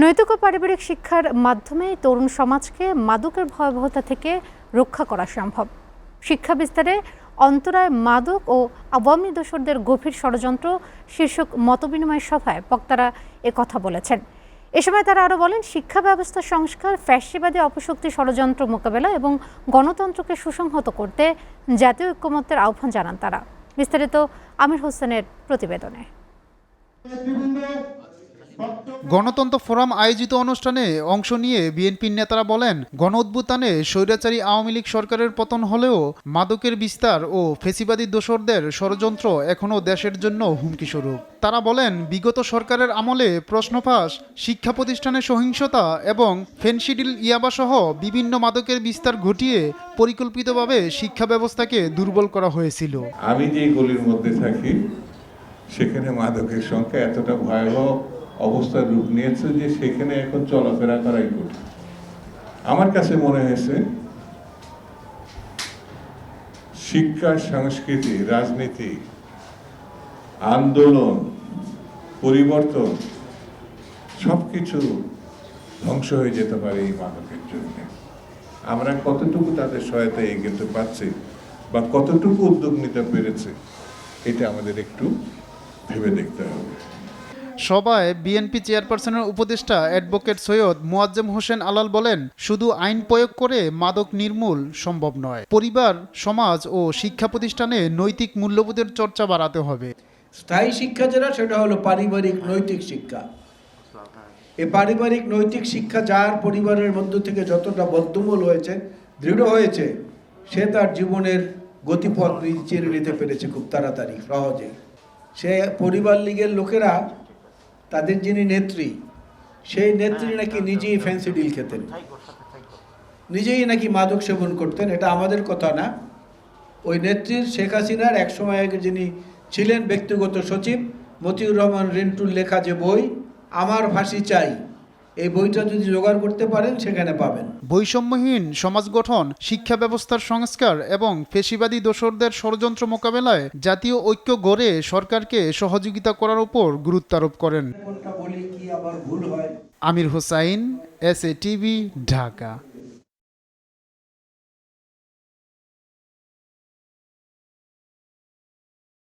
নৈতিক ও পারিবারিক শিক্ষার মাধ্যমে তরুণ সমাজকে মাদকের ভয়াবহতা থেকে রক্ষা করা সম্ভব। শিক্ষা বিস্তারে অন্তরায় মাদক ও আওয়ামী দোসরদের গভীর ষড়যন্ত্র শীর্ষক মতবিনিময় সভায় বক্তারা কথা বলেছেন। এ সময় তারা আরও বলেন, শিক্ষা ব্যবস্থা সংস্কার, ফ্যাসিবাদী অপশক্তি ষড়যন্ত্র মোকাবেলা এবং গণতন্ত্রকে সুসংহত করতে জাতীয় ঐক্যমত্যের আহ্বান জানান তারা। বিস্তারিত আমির হোসেনের প্রতিবেদনে। গণতন্ত্র ফোরাম আয়োজিত অনুষ্ঠানে অংশ নিয়ে বিএনপির নেতারা বলেন, গণঅভ্যুত্থানে স্বৈরাচারী আওয়ামী লীগ সরকারের পতন হলেও মাদকের বিস্তার ও ফ্যাসিবাদী দোসরদের ষড়যন্ত্র এখনও দেশের জন্য হুমকিস্বরূপ। তারা বলেন, বিগত সরকারের আমলে প্রশ্নফাঁস, শিক্ষা প্রতিষ্ঠানে সহিংসতা এবং ফেনসিডিল ইয়াবাসহ বিভিন্ন মাদকের বিস্তার ঘটিয়ে পরিকল্পিতভাবে শিক্ষা ব্যবস্থাকে দুর্বল করা হয়েছিল। আমি যে গলির মধ্যে থাকি সেখানে মাদকের সংখ্যা এতটা ভয়াবহ অবস্থার রূপ নিয়েছে যে সেখানে এখন চলাফেরা করাই কঠিন। আমার কাছে মনে হয়েছে শিক্ষা, সংস্কৃতি, রাজনীতি, আন্দোলন, পরিবর্তন সবকিছু ধ্বংস হয়ে যেতে পারে এই মাদকের জন্য। আমরা কতটুকু তাদের সহায়তা এগোতে পারছি বা কতটুকু উদ্যোগ নিতে পেরেছে এটা আমাদের একটু ভেবে দেখতে হবে। সভায় বিএনপি চেয়ারপারসনের উপদেষ্টা অ্যাডভোকেট সৈয়দ মোয়াজ্জেম হোসেন আলাল বলেন, শুধু আইন প্রয়োগ করে মাদক নির্মূল সম্ভব নয়। পরিবার, সমাজ ও শিক্ষা প্রতিষ্ঠানে নৈতিক মূল্যবোধের চর্চা বাড়াতে হবে। স্থায়ী শিক্ষা যেটা, সেটা হলো পারিবারিক নৈতিক শিক্ষা। এই পারিবারিক নৈতিক শিক্ষা যার পরিবারের মধ্য থেকে যতটা বদ্ধমূল হয়েছে, দৃঢ় হয়েছে, সে তার জীবনের গতিপথ চিরে নিতে পেরেছে খুব তাড়াতাড়ি, সহজে। সে পরিবার লীগের লোকেরা, তাদের যিনি নেত্রী, সেই নেত্রী নাকি নিজেই ফেন্সিডিল খেতেন, নিজেই নাকি মাদক সেবন করতেন। এটা আমাদের কথা না, ওই নেত্রীর শেখ হাসিনার একসময় আগে যিনি ছিলেন ব্যক্তিগত সচিব মতিউর রহমান রিন্টুর লেখা যে বই আমার ফাঁসি চাই, এই বইটা যদি জোগাড় করতে পারেন সেখানে পাবেন। বৈষম্যহীন সমাজ গঠন, শিক্ষা ব্যবস্থার সংস্কার এবং ফ্যাসিবাদী দোসরদের ষড়যন্ত্র মোকাবেলায় জাতীয় ঐক্য গড়ে সরকারকে সহযোগিতা করার উপর গুরুত্ব আরোপ করেন। আমির আমির হোসাইন, SA TV, ঢাকা।